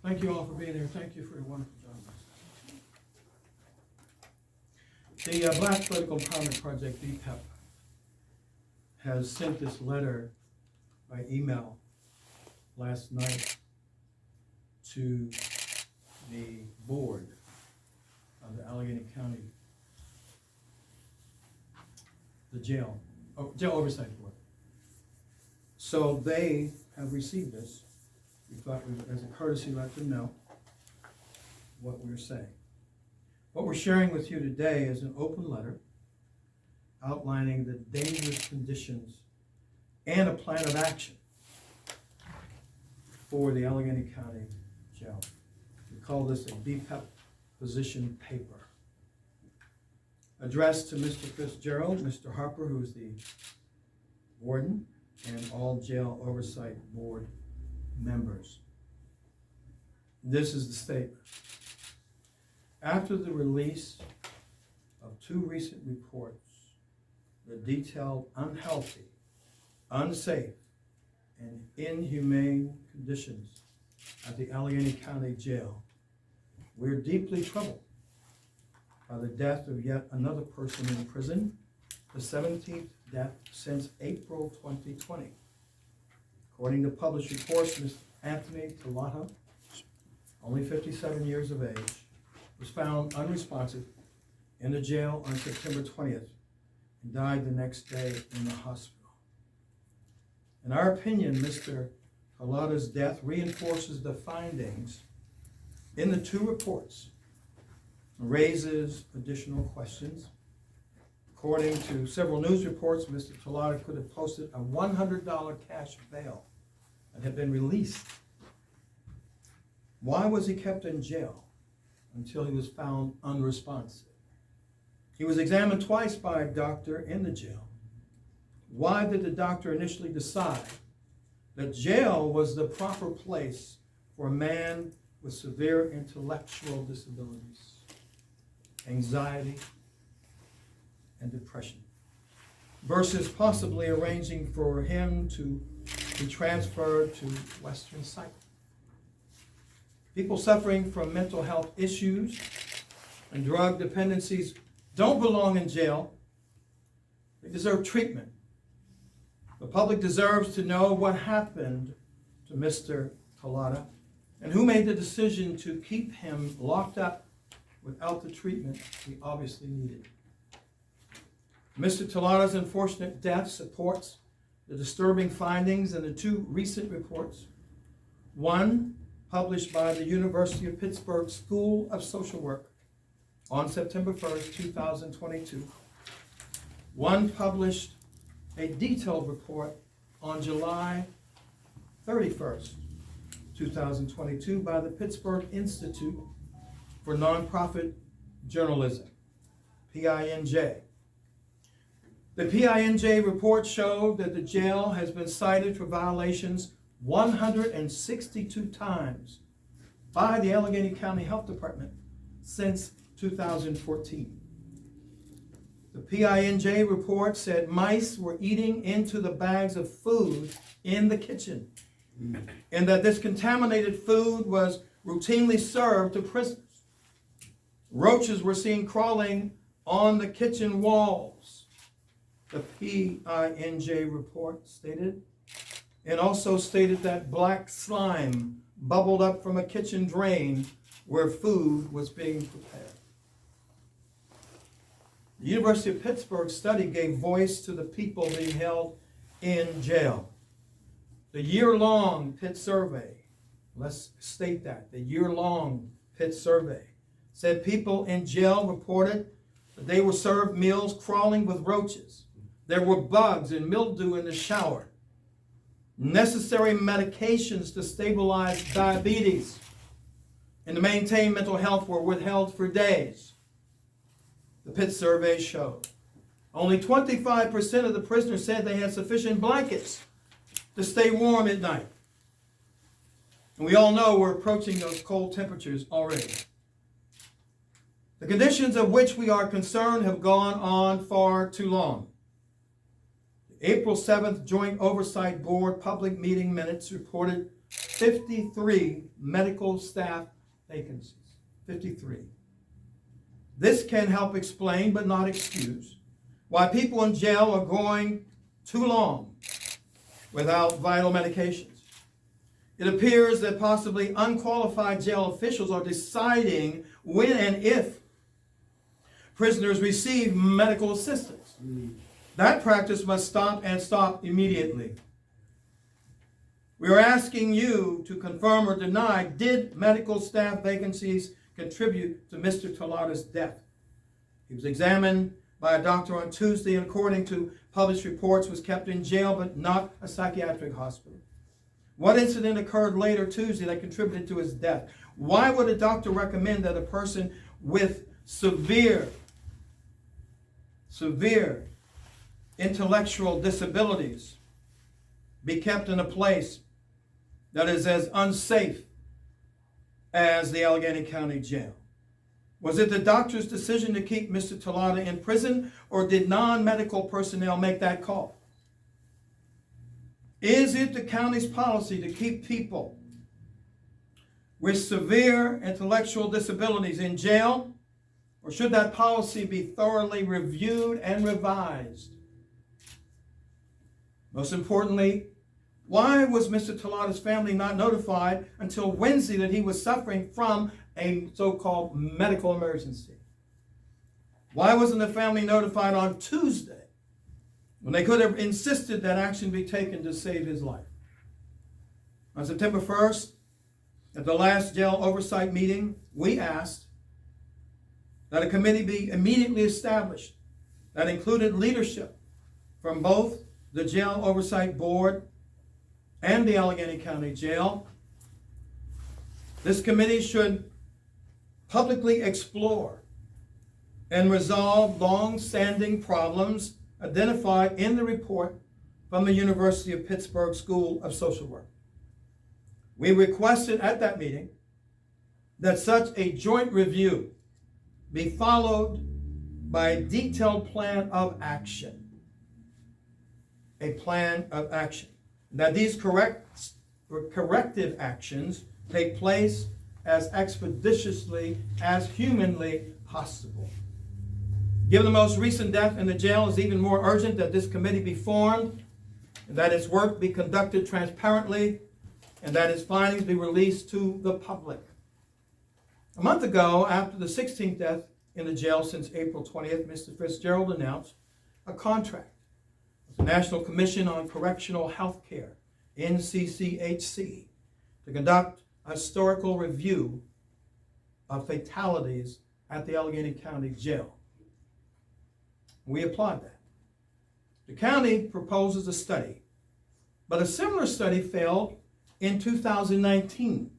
Thank you all for being here. Thank you for your wonderful job. The Black Political Empowerment Project, BPEP, has sent this letter by email last night to the board of the Allegheny County, the jail oversight board. So they have received this. We thought as a courtesy, let them know what we're saying. What we're sharing with you today is an open letter outlining the dangerous conditions and a plan of action for the Allegheny County Jail. We call this a BPEP position paper. Addressed to Mr. Fitzgerald, Mr. Harper, who is the warden, and all jail oversight board members. This is the statement. After the release of 2 recent reports that detailed unhealthy, unsafe, and inhumane conditions at the Allegheny County Jail, we're deeply troubled by the death of yet another person in prison, the 17th death since April 2020. According to published reports, Mr. Anthony Tolata, only 57 years of age, was found unresponsive in the jail on September 20th and died the next day in the hospital. In our opinion, Mr. Tolata's death reinforces the findings in the 2 reports, raises additional questions. According to several news reports, Mr. Tolata could have posted a $100 cash bail and had been released. Why was he kept in jail until he was found unresponsive? He was examined twice by a doctor in the jail. Why did the doctor initially decide that jail was the proper place for a man with severe intellectual disabilities, anxiety, and depression, versus possibly arranging for him to be transferred to Western Psych? People suffering from mental health issues and drug dependencies don't belong in jail. They deserve treatment. The public deserves to know what happened to Mr. Tolata and who made the decision to keep him locked up without the treatment he obviously needed. Mr. Tolata's unfortunate death supports the disturbing findings in the 2 recent reports. One, published by the University of Pittsburgh School of Social Work on September 1st, 2022. One published a detailed report on July 31st, 2022 by the Pittsburgh Institute for Nonprofit Journalism, PINJ. The PINJ report showed that the jail has been cited for violations 162 times by the Allegheny County Health Department since 2014. The PINJ report said mice were eating into the bags of food in the kitchen, and that this contaminated food was routinely served to prisoners. Roaches were seen crawling on the kitchen walls, the PINJ report stated, and also stated that black slime bubbled up from a kitchen drain where food was being prepared. The University of Pittsburgh study gave voice to the people being held in jail. The year-long Pitt survey, let's state that, the year-long Pitt survey said people in jail reported that they were served meals crawling with roaches. There were bugs and mildew in the shower. Necessary medications to stabilize diabetes and to maintain mental health were withheld for days. The Pitt survey showed only 25% of the prisoners said they had sufficient blankets to stay warm at night. And we all know we're approaching those cold temperatures already. The conditions of which we are concerned have gone on far too long. The April 7th Joint Oversight Board public meeting minutes reported 53 medical staff vacancies. 53. This can help explain, but not excuse, why people in jail are going too long without vital medications. It appears that possibly unqualified jail officials are deciding when and if prisoners receive medical assistance. That practice must stop, and stop immediately. We are asking you to confirm or deny, did medical staff vacancies contribute to Mr. Tallada's death? He was examined by a doctor on Tuesday, and according to published reports, was kept in jail but not a psychiatric hospital. What incident occurred later Tuesday that contributed to his death? Why would a doctor recommend that a person with severe intellectual disabilities be kept in a place that is as unsafe as the Allegheny County Jail? Was it the doctor's decision to keep Mr. Tallada in prison, or did non-medical personnel make that call? Is it the county's policy to keep people with severe intellectual disabilities in jail, or should that policy be thoroughly reviewed and revised? Most importantly, why was Mr. Tallada's family not notified until Wednesday that he was suffering from a so-called medical emergency? Why wasn't the family notified on Tuesday, when they could have insisted that action be taken to save his life? On September 1st, at the last jail oversight meeting, we asked that a committee be immediately established that included leadership from both the Jail Oversight Board and the Allegheny County Jail. This committee should publicly explore and resolve long-standing problems identified in the report from the University of Pittsburgh School of Social Work. We requested at that meeting that such a joint review be followed by a detailed plan of action. A plan of action. That these corrective actions take place as expeditiously as humanly possible. Given the most recent death in the jail, it's even more urgent that this committee be formed, and that its work be conducted transparently, and that its findings be released to the public. A month ago, after the 16th death in the jail since April 20th, Mr. Fitzgerald announced a contract with the National Commission on Correctional Health Care, NCCHC, to conduct a historical review of fatalities at the Allegheny County Jail. We applaud that. The county proposes a study, but a similar study failed in 2019.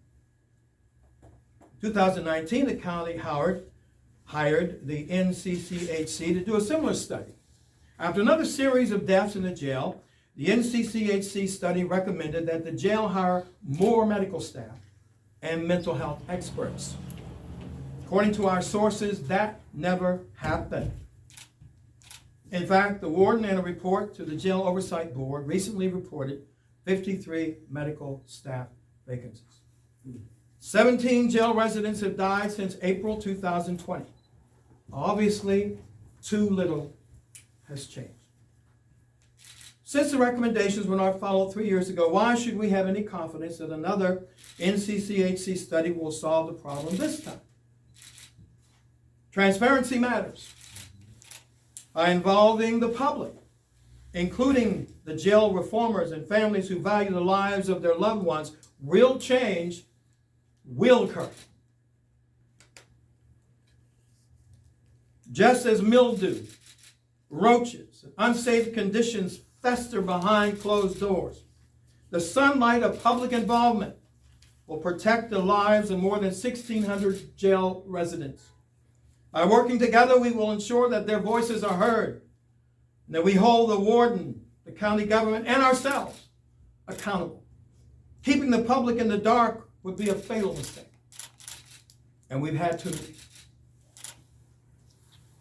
In 2019, the county hired the NCCHC to do a similar study. After another series of deaths in the jail, the NCCHC study recommended that the jail hire more medical staff and mental health experts. According to our sources, that never happened. In fact, the warden, in a report to the Jail Oversight Board, recently reported 53 medical staff vacancies. 17 jail residents have died since April 2020. Obviously, too little has changed. Since the recommendations were not followed 3 years ago, why should we have any confidence that another NCCHC study will solve the problem this time? Transparency matters. By involving the public, including the jail reformers and families who value the lives of their loved ones, real change will occur. Just as mildew, roaches, and unsafe conditions fester behind closed doors, the sunlight of public involvement will protect the lives of more than 1,600 jail residents. By working together, we will ensure that their voices are heard, and that we hold the warden, the county government, and ourselves accountable. Keeping the public in the dark would be a fatal mistake, and we've had too many.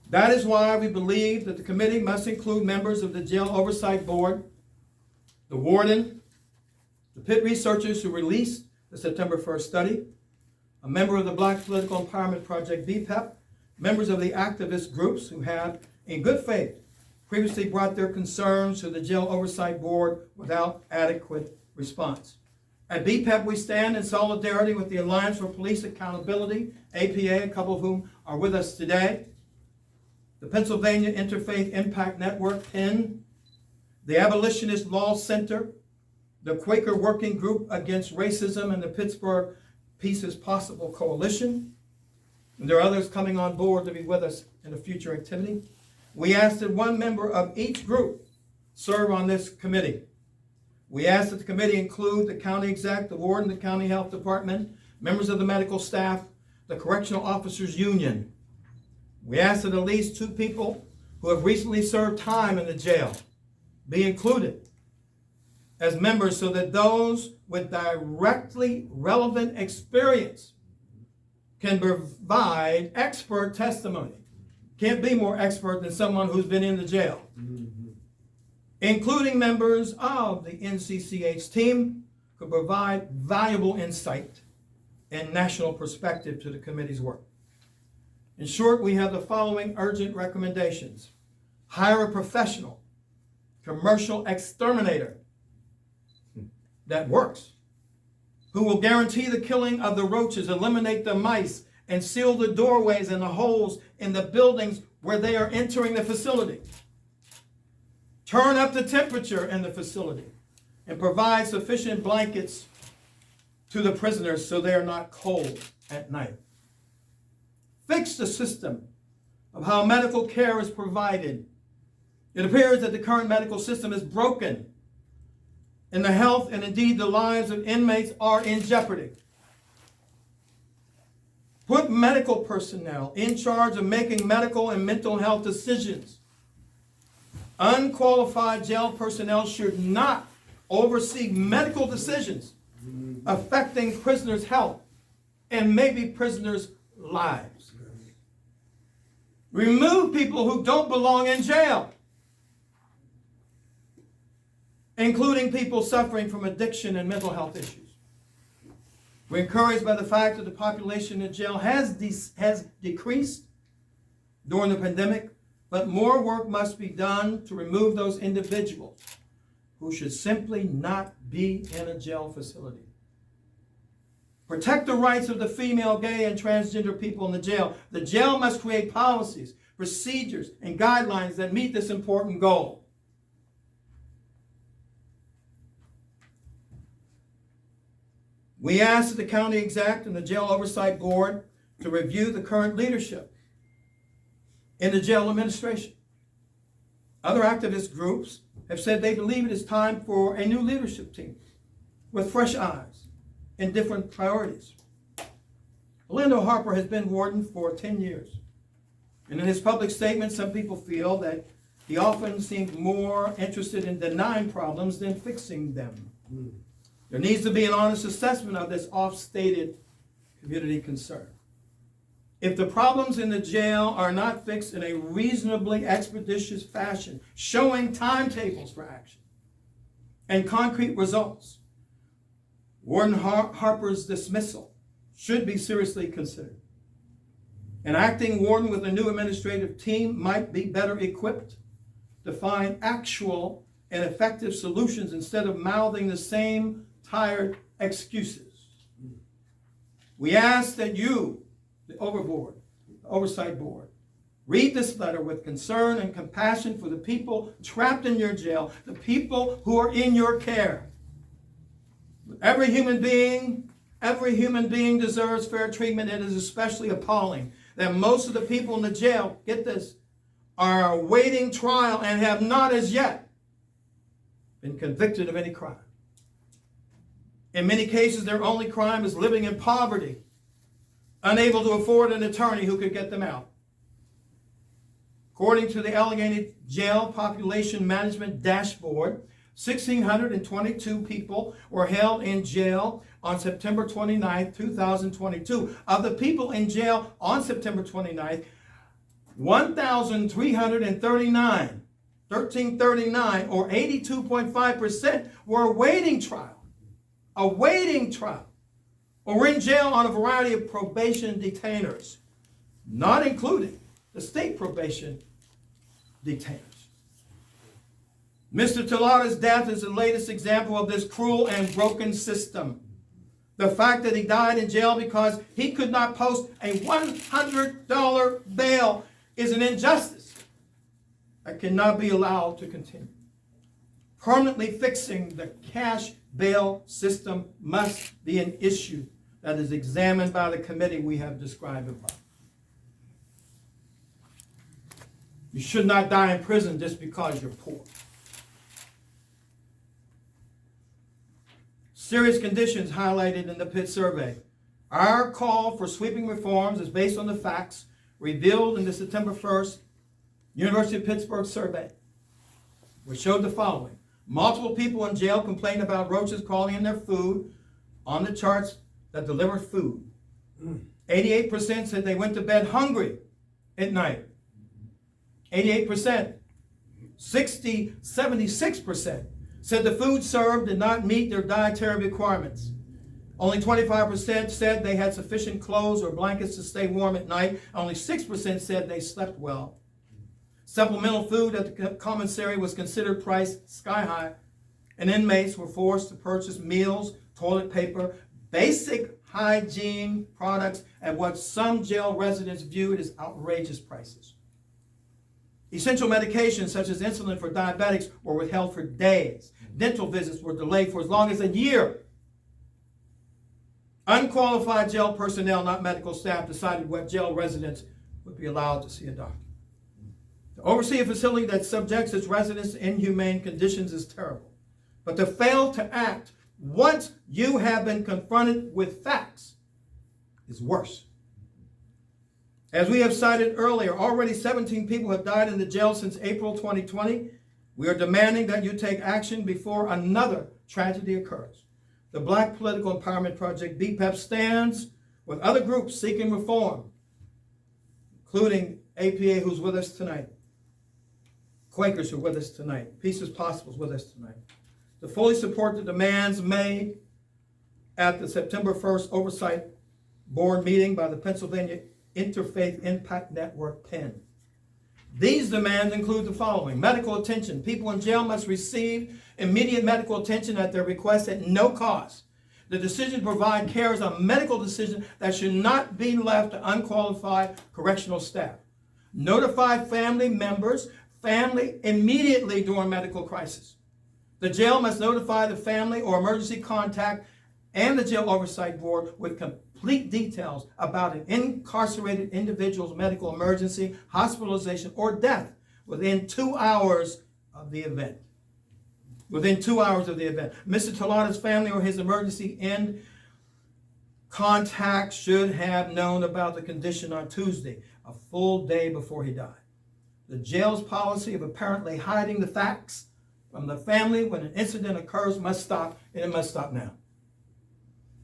That is why we believe that the committee must include members of the Jail Oversight Board, the warden, the Pitt researchers who released the September 1st study, a member of the Black Political Empowerment Project, BPEP, members of the activist groups who have, in good faith, previously brought their concerns to the Jail Oversight Board without adequate response. At BPEP, we stand in solidarity with the Alliance for Police Accountability, APA, a couple of whom are with us today, the Pennsylvania Interfaith Impact Network, PIN, the Abolitionist Law Center, the Quaker Working Group Against Racism, and the Pittsburgh Peace is Possible Coalition. And there are others coming on board to be with us in a future activity. We ask that one member of each group serve on this committee. We ask that the committee include the county exec, the warden, the county health department, members of the medical staff, the correctional officers union. We ask that at least 2 people who have recently served time in the jail be included as members so that those with directly relevant experience can provide expert testimony. Can't be more expert than someone who's been in the jail. Including members of the NCCH team could provide valuable insight and national perspective to the committee's work. In short, we have the following urgent recommendations. Hire a professional, commercial exterminator that works, who will guarantee the killing of the roaches, eliminate the mice, and seal the doorways and the holes in the buildings where they are entering the facility. Turn up the temperature in the facility and provide sufficient blankets to the prisoners so they are not cold at night. Fix the system of how medical care is provided. It appears that the current medical system is broken, and the health and indeed the lives of inmates are in jeopardy. Put medical personnel in charge of making medical and mental health decisions. Unqualified jail personnel should not oversee medical decisions affecting prisoners' health and maybe prisoners' lives. Remove people who don't belong in jail, including people suffering from addiction and mental health issues. We're encouraged by the fact that the population in jail has decreased during the pandemic, but more work must be done to remove those individuals who should simply not be in a jail facility. Protect the rights of the female, gay, and transgender people in the jail. The jail must create policies, procedures, and guidelines that meet this important goal. We ask that the county exec and the jail oversight board to review the current leadership in the jail administration. Other activist groups have said they believe it is time for a new leadership team with fresh eyes and different priorities. Orlando Harper has been warden for 10 years. And in his public statements, some people feel that he often seems more interested in denying problems than fixing them. There needs to be an honest assessment of this oft-stated community concern. If the problems in the jail are not fixed in a reasonably expeditious fashion, showing timetables for action and concrete results, Warden Harper's dismissal should be seriously considered. An acting warden with a new administrative team might be better equipped to find actual and effective solutions instead of mouthing the same tired excuses. We ask that you, the oversight board, read this letter with concern and compassion for the people trapped in your jail, the people who are in your care. Every human being deserves fair treatment. It is especially appalling that most of the people in the jail, get this, are awaiting trial and have not as yet been convicted of any crime. In many cases, their only crime is living in poverty, unable to afford an attorney who could get them out. According to the Allegheny Jail Population Management Dashboard, 1,622 people were held in jail on September 29, 2022. Of the people in jail on September 29th, 1,339, or 82.5%, were awaiting trial awaiting trial or in jail on a variety of probation detainers, not including the state probation detainers. Mr. Tolada's death is the latest example of this cruel and broken system. The fact that he died in jail because he could not post a $100 bail is an injustice that cannot be allowed to continue. Permanently fixing the cash bail system must be an issue that is examined by the committee we have described above. You should not die in prison just because you're poor. Serious conditions highlighted in the Pitt survey. Our call for sweeping reforms is based on the facts revealed in the September 1st University of Pittsburgh survey, which showed the following. Multiple people in jail complained about roaches crawling in their food on the charts that deliver food. 88% said they went to bed hungry at night. 88%. 76% said the food served did not meet their dietary requirements. Only 25% said they had sufficient clothes or blankets to stay warm at night. Only 6% said they slept well. Supplemental food at the commissary was considered priced sky high, and inmates were forced to purchase meals, toilet paper, basic hygiene products at what some jail residents viewed as outrageous prices. Essential medications such as insulin for diabetics were withheld for days. Dental visits were delayed for as long as a year. Unqualified jail personnel, not medical staff, decided what jail residents would be allowed to see a doctor. To oversee a facility that subjects its residents to inhumane conditions is terrible. But to fail to act once you have been confronted with facts is worse. As we have cited earlier, already 17 people have died in the jail since April 2020. We are demanding that you take action before another tragedy occurs. The Black Political Empowerment Project, BPEP, stands with other groups seeking reform, including APA, who's with us tonight, Quakers who are with us tonight, Peace is Possible is with us tonight, to fully support the demands made at the September 1st Oversight Board meeting by the Pennsylvania Interfaith Impact Network, PIN. These demands include the following. Medical attention. People in jail must receive immediate medical attention at their request at no cost. The decision to provide care is a medical decision that should not be left to unqualified correctional staff. Notify family members, family immediately during medical crisis. The jail must notify the family or emergency contact and the Jail Oversight Board with complete details about an incarcerated individual's medical emergency, hospitalization, or death within 2 hours of the event. Within 2 hours of the event. Mr. Tolada's family or his emergency end contact should have known about the condition on Tuesday, a full day before he died. The jail's policy of apparently hiding the facts from the family when an incident occurs must stop, and it must stop now.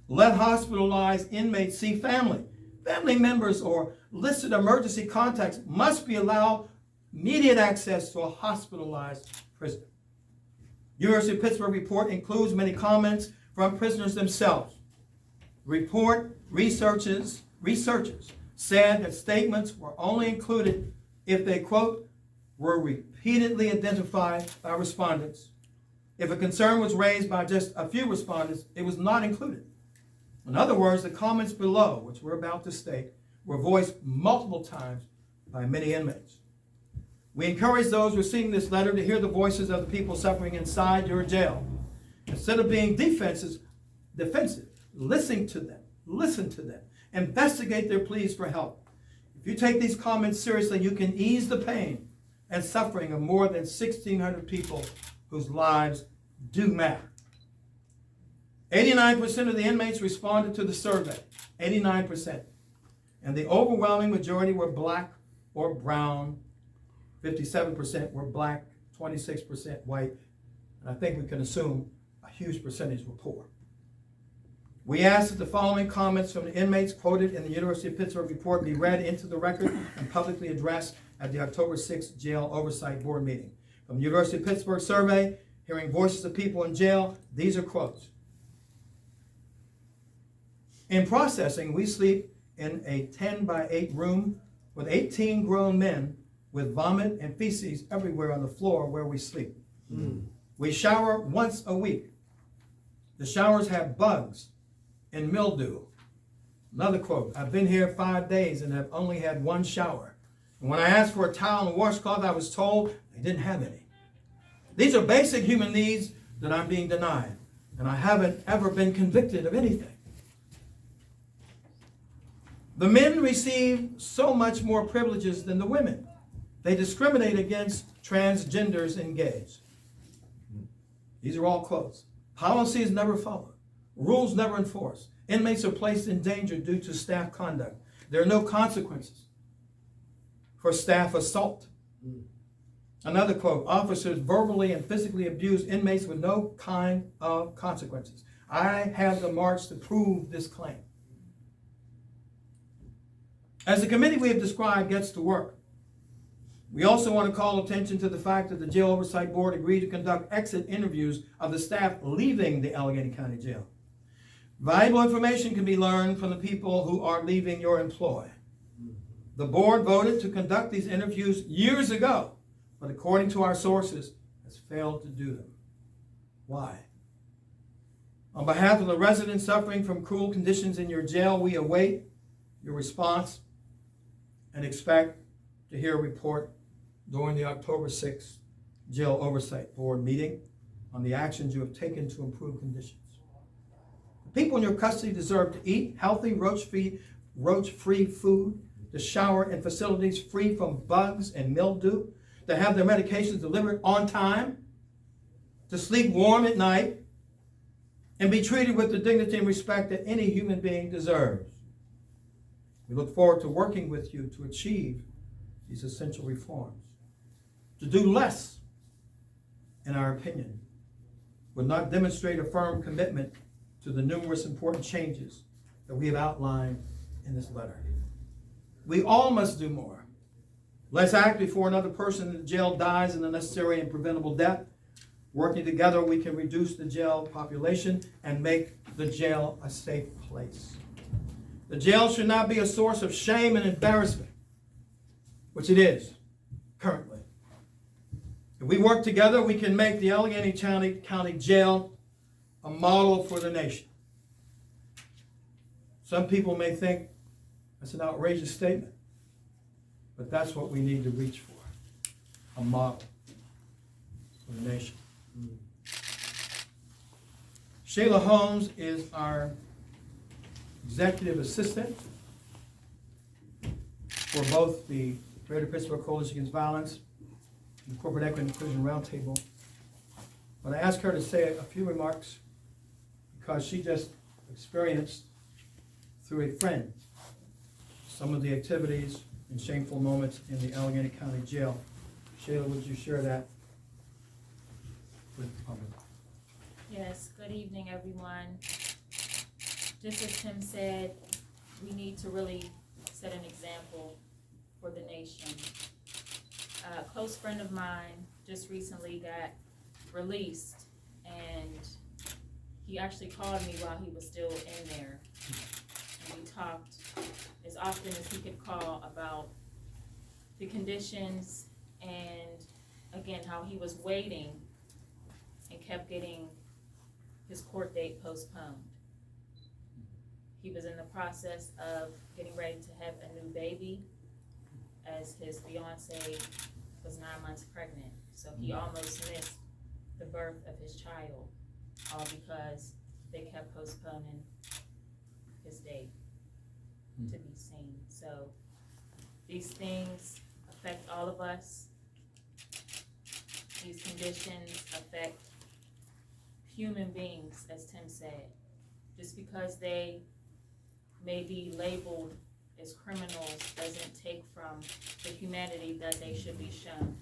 Let hospitalized inmates see family. Family members or listed emergency contacts must be allowed immediate access to a hospitalized prisoner. University of Pittsburgh report includes many comments from prisoners themselves. Report researchers said that statements were only included if they, quote, were repeatedly identified by respondents. If a concern was raised by just a few respondents, it was not included. In other words, the comments below, which we're about to state, were voiced multiple times by many inmates. We encourage those receiving this letter to hear the voices of the people suffering inside your jail. Instead of being defensive, listen to them, investigate their pleas for help. If you take these comments seriously, you can ease the pain and suffering of more than 1,600 people whose lives do matter. 89% of the inmates responded to the survey, 89%. And the overwhelming majority were black or brown, 57% were black, 26% white, and I think we can assume a huge percentage were poor. We ask that the following comments from the inmates quoted in the University of Pittsburgh report be read into the record and publicly addressed at the October 6th Jail Oversight Board meeting. From the University of Pittsburgh survey, hearing voices of people in jail, these are quotes. In processing, we sleep in a 10 by 8 room with 18 grown men with vomit and feces everywhere on the floor where we sleep. We shower once a week. The showers have bugs and mildew. Another quote, I've been here 5 days and have only had one shower. And when I asked for a towel and washcloth, I was told they didn't have any. These are basic human needs that I'm being denied, and I haven't ever been convicted of anything. The men receive so much more privileges than the women. They discriminate against transgenders and gays. These are all quotes. Policy is never followed. Rules never enforced. Inmates are placed in danger due to staff conduct. There are no consequences for staff assault. Another quote, officers verbally and physically abuse inmates with no kind of consequences. I have the marks to prove this claim. As the committee we have described gets to work, we also want to call attention to the fact that the Jail Oversight Board agreed to conduct exit interviews of the staff leaving the Allegheny County Jail. Valuable information can be learned from the people who are leaving your employ. The board voted to conduct these interviews years ago, but according to our sources, has failed to do them. Why? On behalf of the residents suffering from cruel conditions in your jail, we await your response and expect to hear a report during the October 6th Jail Oversight Board meeting on the actions you have taken to improve conditions. The people in your custody deserve to eat healthy, roach-free food, to shower in facilities free from bugs and mildew, to have their medications delivered on time, to sleep warm at night, and be treated with the dignity and respect that any human being deserves. We look forward to working with you to achieve these essential reforms. To do less, in our opinion, would not demonstrate a firm commitment to the numerous important changes that we have outlined in this letter. We all must do more. Let's act before another person in the jail dies an unnecessary and preventable death. Working together, we can reduce the jail population and make the jail a safe place. The jail should not be a source of shame and embarrassment, which it is currently. If we work together, we can make the Allegheny County Jail a model for the nation. Some people may think that's an outrageous statement, but that's what we need to reach for, a model for the nation. Shayla Holmes is our executive assistant for both the Greater Pittsburgh Coalition Against Violence and the Corporate Equity and Inclusion Roundtable. But I asked her to say a few remarks because she just experienced through a friend some of the activities and shameful moments in the Allegheny County Jail. Shayla, would you share that with the public? Yes, good evening, everyone. Just as Tim said, we need to really set an example for the nation. A close friend of mine just recently got released, and he actually called me while he was still in there. And we talked as often as he could call about the conditions and, again, how he was waiting and kept getting his court date postponed. He was in the process of getting ready to have a new baby as his fiance was 9 months pregnant. So he almost missed the birth of his child, all because they kept postponing his date to be seen. So these things affect all of us. These conditions affect human beings, as Tim said. Just because they may be labeled as criminals doesn't take from the humanity that they should be shown.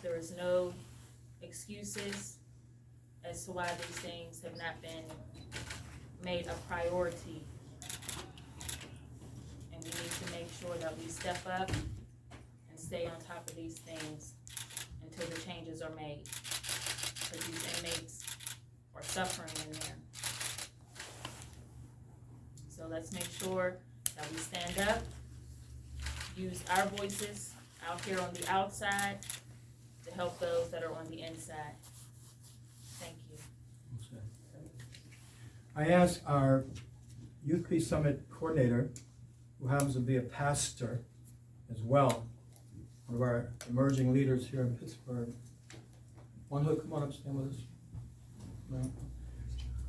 There is no excuses as to why these things have not been made a priority. And we need to make sure that we step up and stay on top of these things until the changes are made. Because these inmates are suffering in there. So let's make sure that we stand up, use our voices out here on the outside to help those that are on the inside. Thank you. I asked our Youth Peace Summit coordinator, who happens to be a pastor as well, one of our emerging leaders here in Pittsburgh. One Hook, come on up, stand with us.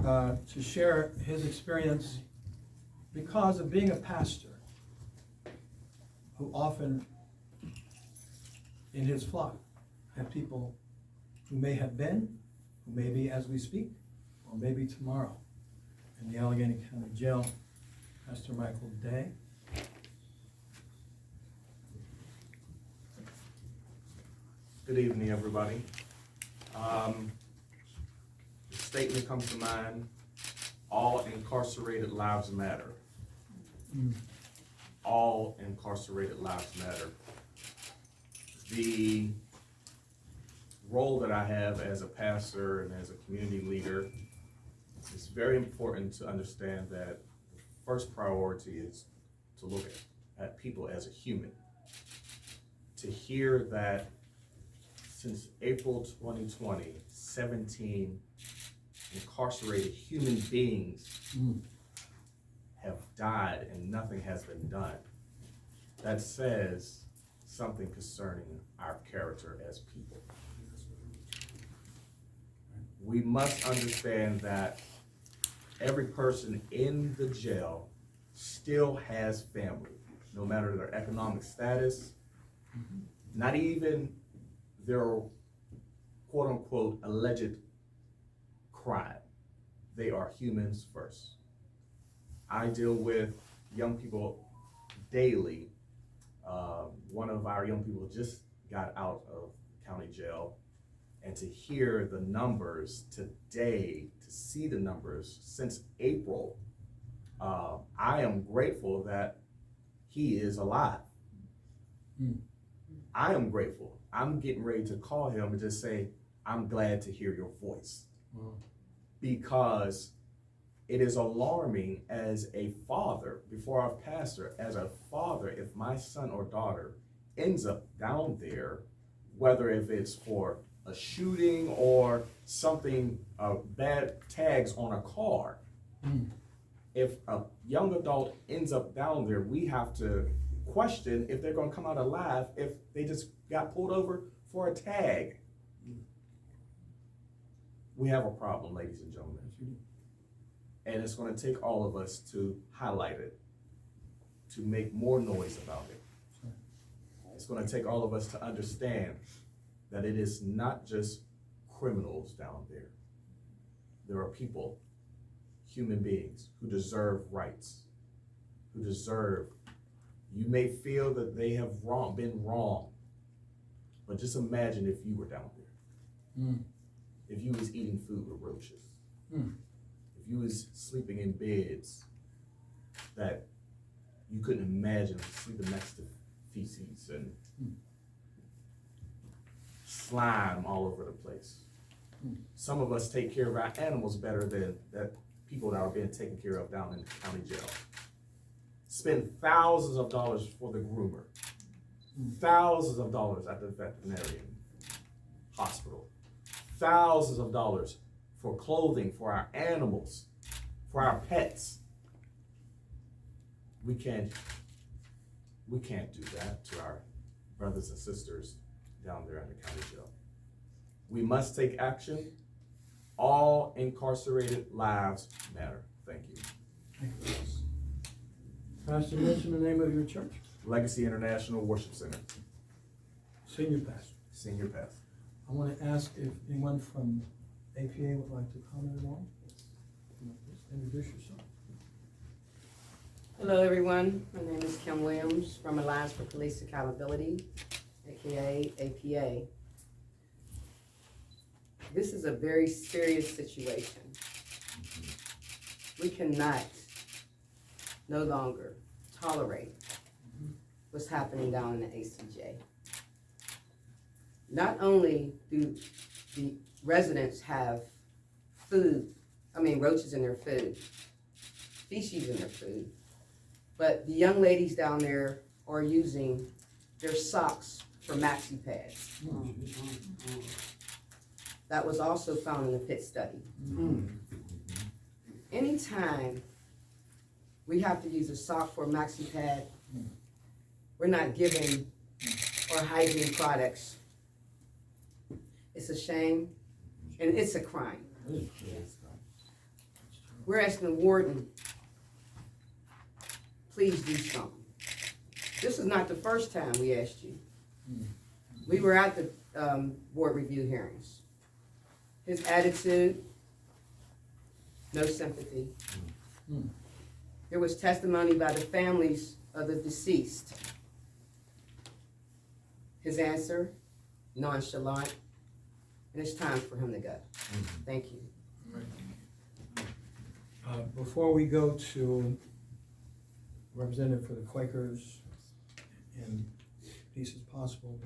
No. To share his experience because of being a pastor who often in his flock have people who may have been, who may be as we speak, or maybe tomorrow in the Allegheny County Jail. Pastor Michael Day. Good evening, everybody. The statement comes to mind, all incarcerated lives matter. All incarcerated lives matter. The role that I have as a pastor and as a community leader, it's very important to understand that the first priority is to look at people as a human. To hear that since April 2020, 17 incarcerated human beings have died and nothing has been done, that says something concerning our character as people. We must understand that every person in the jail still has family, no matter their economic status, not even their quote unquote alleged crime. They are humans first. I deal with young people daily. One of our young people just got out of county jail, and to hear the numbers today, to see the numbers since April, I am grateful that he is alive. I am grateful. I'm getting ready to call him and just say, I'm glad to hear your voice. Because it is alarming as a father, before our pastor, as a father, if my son or daughter ends up down there, whether if it's for a shooting or something, bad tags on a car. If a young adult ends up down there, we have to question if they're gonna come out alive if they just got pulled over for a tag. We have a problem, ladies and gentlemen. And it's gonna take all of us to highlight it, to make more noise about it. It's gonna take all of us to understand that it is not just criminals down there. There are people, human beings, who deserve rights, who deserve, you may feel that they have been wrong, but just imagine if you were down there. If you was eating food with roaches. If you was sleeping in beds that you couldn't imagine sleeping next to feces and slime all over the place. Some of us take care of our animals better than that people that are being taken care of down in the county jail. Spend thousands of dollars for the groomer, thousands of dollars at the veterinarian hospital, thousands of dollars for clothing for our animals, for our pets. We can't do that to our brothers and sisters down there in the county jail. We must take action. All incarcerated lives matter. Thank you. Thank you. Pastor, mention the name of your church. Legacy International Worship Center. Senior pastor. Senior pastor. I want to ask if anyone from APA would like to comment at all. Introduce yourself. Hello, everyone. My name is Kim Williams from Alliance for Police Accountability, aka APA. This is a very serious situation. We cannot no longer tolerate what's happening down in the ACJ. Not only do the residents have roaches in their food, feces in their food. But the young ladies down there are using their socks for maxi pads. That was also found in the Pitt study. Anytime we have to use a sock for a maxi pad, we're not giving our hygiene products. It's a shame, and it's a crime. We're asking the warden, please do something. This is not the first time we asked you. We were at the board review hearings. His attitude, no sympathy. There was testimony by the families of the deceased. His answer, nonchalant, and it's time for him to go. Thank you. Before we go to representative for the Quakers and Peace is Possible,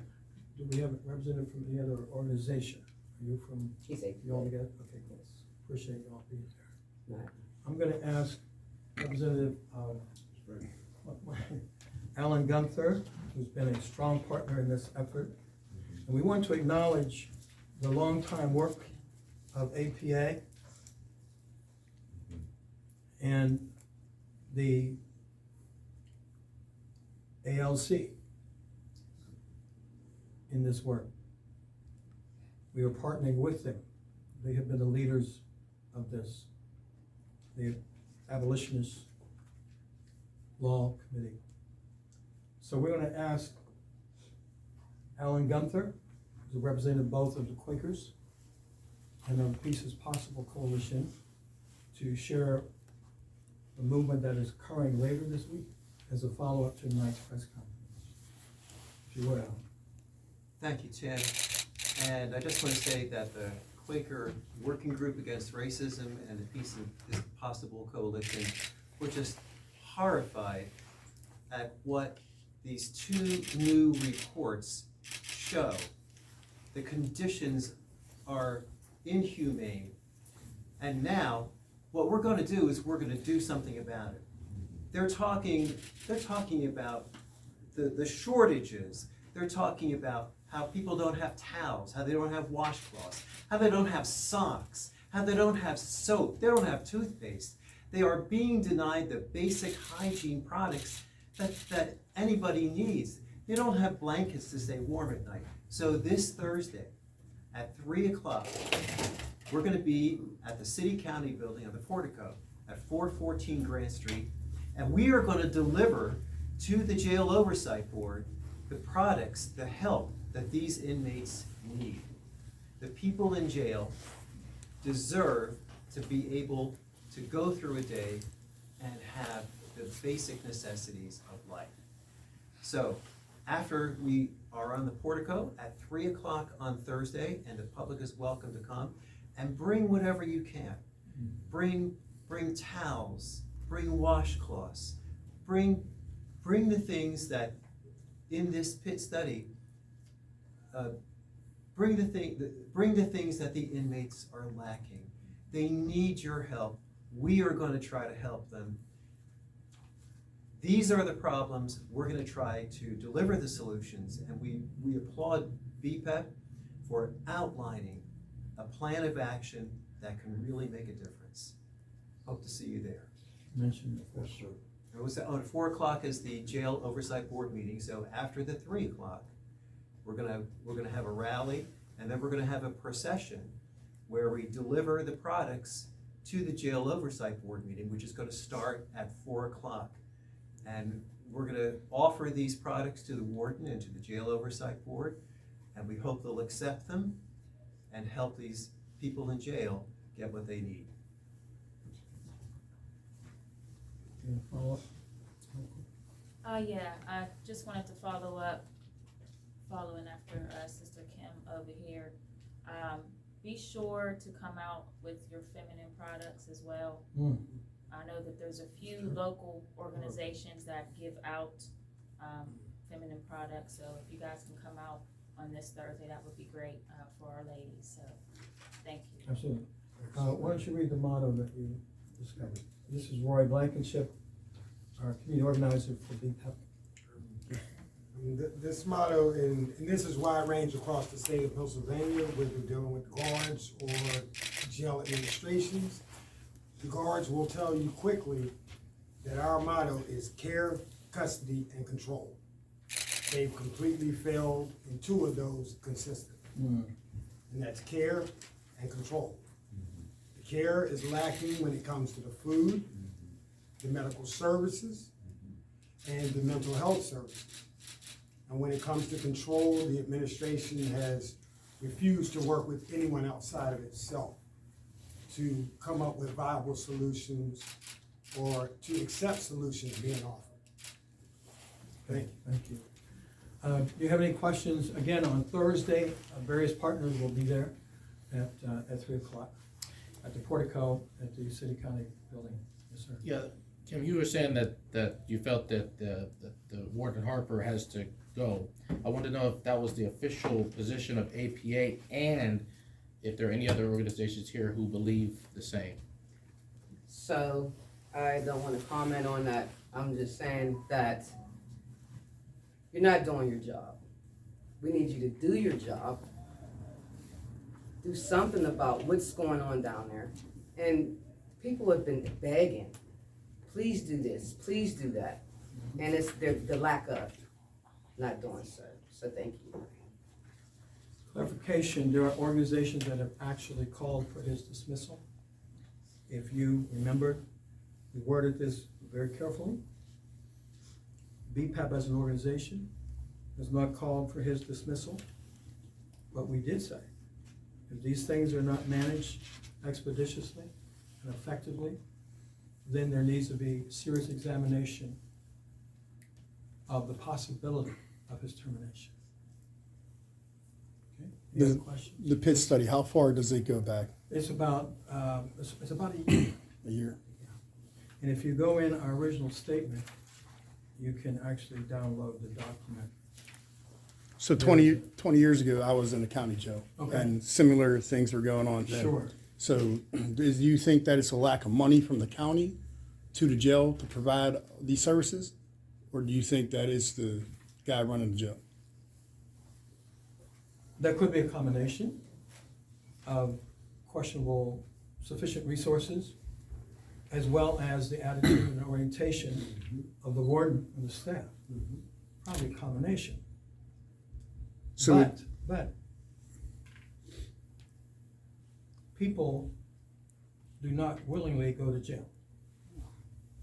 do we have a representative from any other organization? Are you from, He's a, you all together? Okay, cool. Appreciate you all being there. Right. I'm gonna ask Representative Alan Gunther, who's been a strong partner in this effort. And we want to acknowledge the longtime work of APA and the ALC in this work. We are partnering with them. They have been the leaders of this, the Abolitionist Law Committee. So we're going to ask Alan Gunther, who's a representative both of the Quakers and of the Peace is Possible Coalition, to share the movement that is occurring later this week as a follow-up to tonight's press conference. If you would, Alan. Thank you, Tim. And I just want to say that the Quaker Working Group Against Racism and the Peace is Possible Coalition were just horrified at what these two new reports show. The conditions are inhumane. And now, what we're going to do is we're going to do something about it. They're talking about the shortages. They're talking about how people don't have towels, how they don't have washcloths, how they don't have socks, how they don't have soap, they don't have toothpaste. They are being denied the basic hygiene products that anybody needs. They don't have blankets to stay warm at night. So this Thursday at 3 o'clock, we're going to be at the City County Building on the portico at 414 Grant Street, and we are going to deliver to the Jail Oversight Board the products, the help that these inmates need. The people in jail deserve to be able to go through a day and have the basic necessities of life. So after we are on the portico at 3 o'clock on Thursday, and the public is welcome to come, and bring whatever you can. Bring towels, bring washcloths, bring the things that in this Pitt study, bring the things that the inmates are lacking. They need your help. We are going to try to help them. These are the problems. We're going to try to deliver the solutions, and we applaud BPEP for outlining a plan of action that can really make a difference. Hope to see you there. Mention the first. It was on 4 o'clock is the Jail Oversight Board meeting, so after the 3 o'clock, we're gonna have a rally, and then we're gonna have a procession where we deliver the products to the Jail Oversight Board meeting, which is gonna start at 4 o'clock. And we're gonna offer these products to the warden and to the Jail Oversight Board, and we hope they'll accept them and help these people in jail get what they need. Any follow-up? Yeah, I just wanted to following after Sister Kim over here. Be sure to come out with your feminine products as well. I know that there's a few local organizations that give out feminine products, so if you guys can come out on this Thursday, that would be great for our ladies, so thank you. Absolutely. Why don't you read the motto that you discovered? This is Roy Blankenship, our community organizer for BPEP. This motto, and this is wide range across the state of Pennsylvania, whether we're dealing with guards or jail administrations. The guards will tell you quickly that our motto is care, custody, and control. They've completely failed in two of those consistently. And that's care and control. The care is lacking when it comes to the food, the medical services, and the mental health services. And when it comes to control, the administration has refused to work with anyone outside of itself to come up with viable solutions or to accept solutions being offered. Thank you. Thank you. Do you have any questions? Again, on Thursday, various partners will be there at 3 o'clock at the portico at the City County Building. Yes, sir. Yeah, Kim, you were saying that you felt that the Warden Harper has to go. I wanted to know if that was the official position of APA and if there are any other organizations here who believe the same. So, I don't wanna comment on that. I'm just saying that you're not doing your job. We need you to do your job. Do something about what's going on down there. And people have been begging, please do this, please do that. And it's the lack of not doing so. So thank you. Clarification, there are organizations that have actually called for his dismissal. If you remember, we worded this very carefully. BPAP as an organization has not called for his dismissal, but we did say, if these things are not managed expeditiously and effectively, then there needs to be serious examination of the possibility of his termination. Okay, any other questions? The pit study, how far does it go back? It's about, it's about a year. A year? And if you go in our original statement, you can actually download the document. So 20 years ago, I was in the county jail. Okay. And similar things were going on then. Sure. So do you think that it's a lack of money from the county to the jail to provide these services? Or do you think that is the guy running the jail? That could be a combination of questionable sufficient resources, as well as the attitude and orientation of the warden and the staff. Probably a combination. So But people do not willingly go to jail.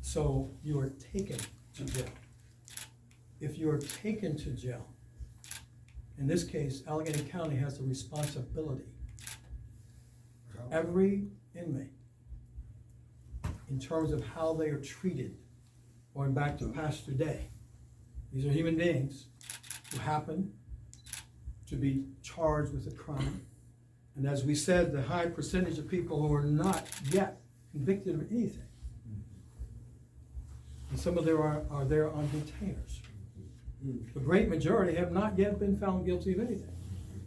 So you are taken to jail. If you are taken to jail, in this case, Allegheny County has the responsibility. Every inmate, in terms of how they are treated, going back to Pastor Day, these are human beings who happen to be charged with a crime. And as we said, the high percentage of people who are not yet convicted of anything. And some of them are there on detainers. The great majority have not yet been found guilty of anything.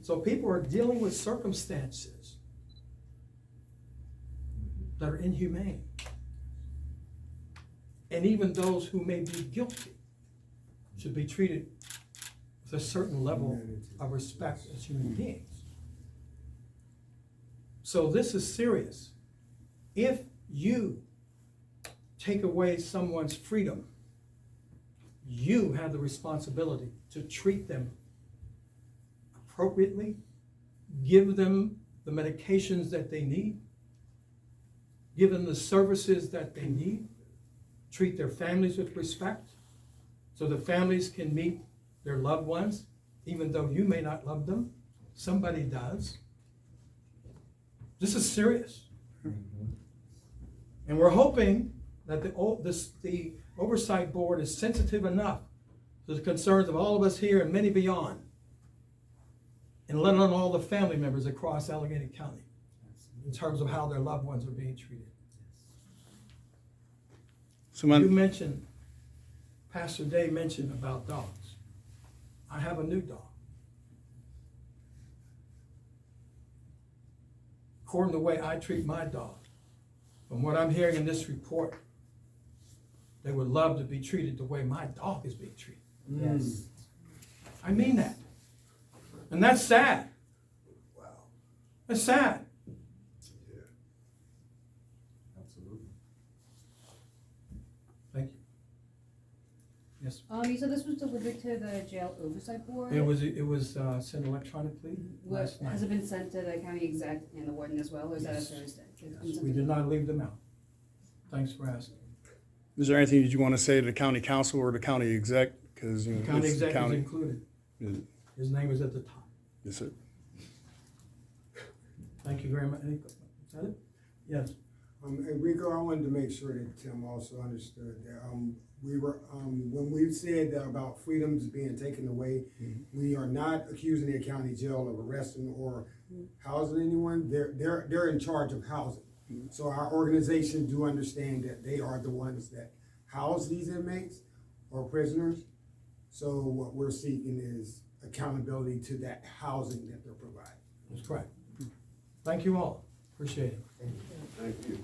So people are dealing with circumstances that are inhumane. And even those who may be guilty should be treated with a certain level of respect as human beings. So this is serious. If you take away someone's freedom, you have the responsibility to treat them appropriately, give them the medications that they need, give them the services that they need, treat their families with respect, so the families can meet their loved ones, even though you may not love them, somebody does. This is serious. And we're hoping that the Oversight Board is sensitive enough to the concerns of all of us here and many beyond, and let alone all the family members across Allegheny County in terms of how their loved ones are being treated. So You mentioned, Pastor Day mentioned about dogs. I have a new dog. According to the way I treat my dog, from what I'm hearing in this report, they would love to be treated the way my dog is being treated. Yes. I mean that. And that's sad. Wow. That's sad. Absolutely. Thank you. Yes. You said this was delivered to the jail oversight board? It was sent electronically What, last night. has it been sent to the county exec and the warden as well, or is that a Yes. Thursday? It's been Yes, sent we to- did not leave them out. Thanks for asking. Is there anything that you want to say to the county council or the county exec? Because, you know, County it's the executive county. included. Yeah. His name is at the top. Yes, sir. Thank you very much. Is that it? Yes. Enrico, I wanted to make sure that Tim also understood that, we were, when we said that about freedoms being taken away, we are not accusing the county jail of arresting or housing anyone. They're in charge of housing. So our organization do understand that they are the ones that house these inmates or prisoners. So what we're seeking is accountability to that housing that they're providing. That's correct. Thank you all. Appreciate it. Thank you.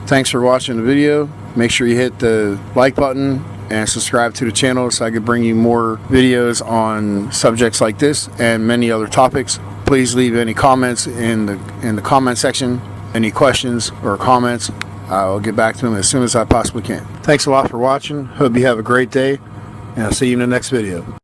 Thanks for watching the video. Make sure you hit the like button and subscribe to the channel so I can bring you more videos on subjects like this and many other topics. Please leave any comments in the comment section. Any questions or comments, I'll get back to them as soon as I possibly can. Thanks a lot for watching. Hope you have a great day, and I'll see you in the next video.